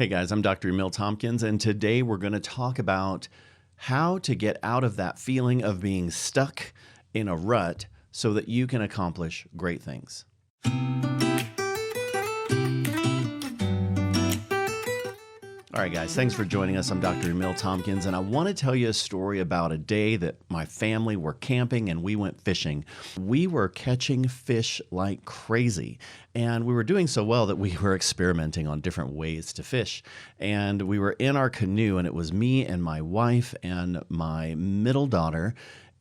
Hey guys, I'm Dr. Emil Tompkins, and today we're going to talk about how to get out of that feeling of being stuck in a rut so that you can accomplish great things. All right, guys, thanks for joining us. I'm Dr. Emil Tompkins, and I want to tell you a story about a day that my family were camping and we went fishing. We were catching fish like crazy, and we were doing so well that we were experimenting on different ways to fish. And we were in our canoe, and it was me and my wife and my middle daughter.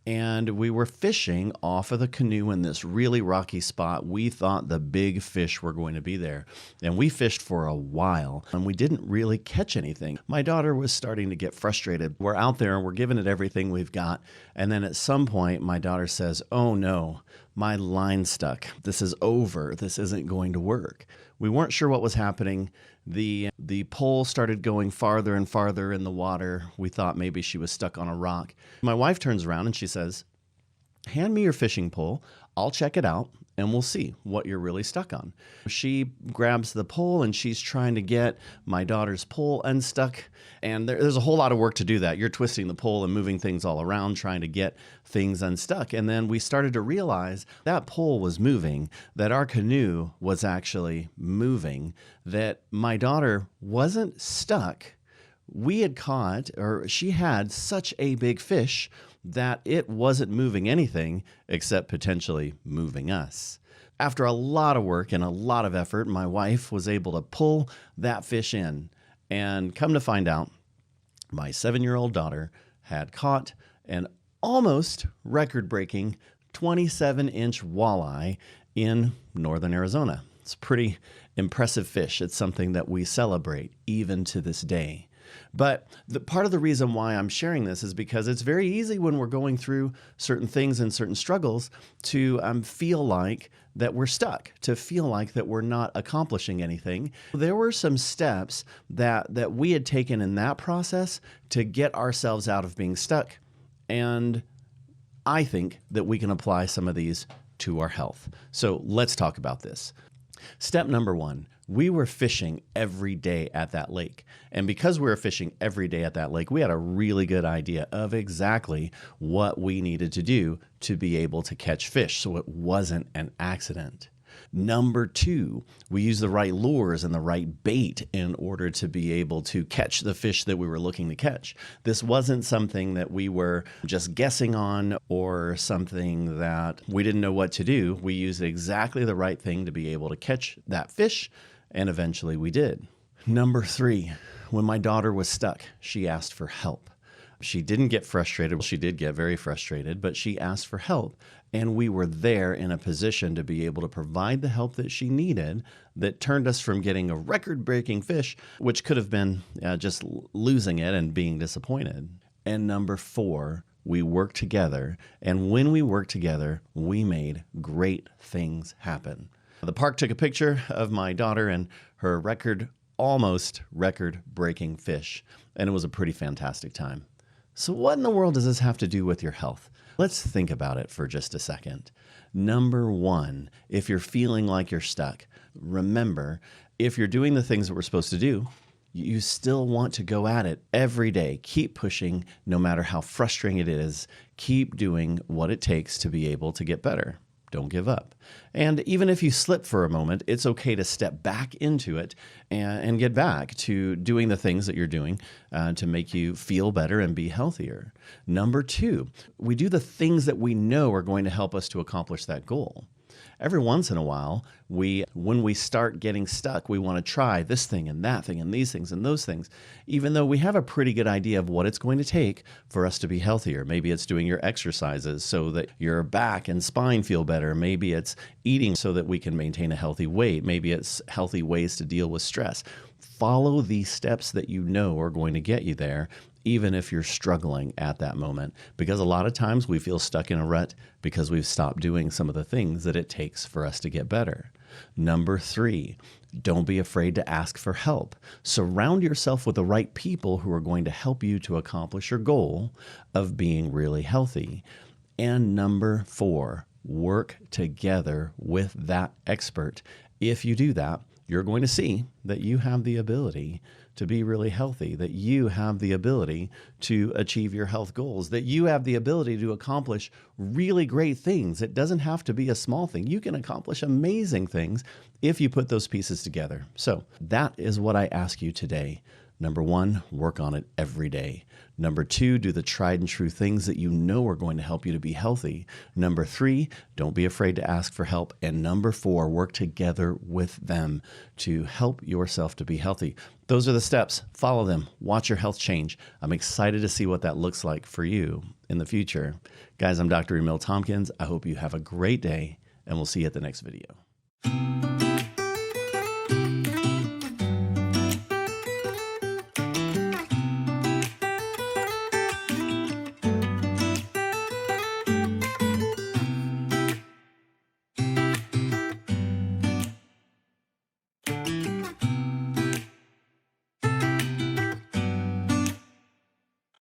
And we were fishing off of the canoe in this really rocky spot. We thought the big fish were going to be there. And we fished for a while, and we didn't really catch anything. My daughter was starting to get frustrated. We're out there, and we're giving it everything we've got. And then at some point, my daughter says, "Oh no, my line stuck. This is over. This isn't going to work." We weren't sure what was happening. The pole started going farther and farther in the water. We thought maybe she was stuck on a rock. My wife turns around and she says, "Hand me your fishing pole. I'll check it out and we'll see what you're really stuck on." She grabs the pole and she's trying to get my daughter's pole unstuck. And there's a whole lot of work to do that. You're twisting the pole and moving things all around, trying to get things unstuck. And then we started to realize that pole was moving, that our canoe was actually moving, that my daughter wasn't stuck. We had caught, or she had such a big fish that it wasn't moving anything except potentially moving us. After a lot of work and a lot of effort, my wife was able to pull that fish in. And come to find out, my 7-year-old daughter had caught an almost record-breaking 27-inch walleye in northern Arizona. It's a pretty impressive fish. It's something that we celebrate even to this day. But part of the reason why I'm sharing this is because it's very easy when we're going through certain things and certain struggles to feel like that we're stuck, to feel like that we're not accomplishing anything. There were some steps that we had taken in that process to get ourselves out of being stuck. And I think that we can apply some of these to our health. So let's talk about this. Step number 1, we were fishing every day at that lake. And because we were fishing every day at that lake, we had a really good idea of exactly what we needed to do to be able to catch fish so it wasn't an accident. Number 2, we used the right lures and the right bait in order to be able to catch the fish that we were looking to catch. This wasn't something that we were just guessing on or something that we didn't know what to do. We used exactly the right thing to be able to catch that fish, and eventually we did. Number 3, when my daughter was stuck, she asked for help. She didn't get frustrated. She did get very frustrated, but she asked for help. And we were there in a position to be able to provide the help that she needed that turned us from getting a record-breaking fish, which could have been just losing it and being disappointed. And number 4, we worked together. And when we worked together, we made great things happen. The park took a picture of my daughter and her almost record-breaking fish. And it was a pretty fantastic time. So what in the world does this have to do with your health? Let's think about it for just a second. Number 1, if you're feeling like you're stuck, remember, if you're doing the things that we're supposed to do, you still want to go at it every day. Keep pushing no matter how frustrating it is. Keep doing what it takes to be able to get better. Don't give up. And even if you slip for a moment, it's okay to step back into it and get back to doing the things that you're doing to make you feel better and be healthier. Number 2, we do the things that we know are going to help us to accomplish that goal. Every once in a while, when we start getting stuck, we want to try this thing and that thing and these things and those things, even though we have a pretty good idea of what it's going to take for us to be healthier. Maybe it's doing your exercises so that your back and spine feel better. Maybe it's eating so that we can maintain a healthy weight. Maybe it's healthy ways to deal with stress. Follow these steps that you know are going to get you there, even if you're struggling at that moment. Because a lot of times we feel stuck in a rut because we've stopped doing some of the things that it takes for us to get better. Number 3, don't be afraid to ask for help. Surround yourself with the right people who are going to help you to accomplish your goal of being really healthy. And number 4, work together with that expert. If you do that, you're going to see that you have the ability to be really healthy, that you have the ability to achieve your health goals, that you have the ability to accomplish really great things. It doesn't have to be a small thing. You can accomplish amazing things if you put those pieces together. So that is what I ask you today. Number one, work on it every day. Number two, do the tried and true things that you know are going to help you to be healthy. Number three, don't be afraid to ask for help. And number four, work together with them to help yourself to be healthy. Those are the steps. Follow them. Watch your health change. I'm excited to see what that looks like for you in the future. Guys, I'm Dr. Emil Tompkins. I hope you have a great day, and we'll see you at the next video.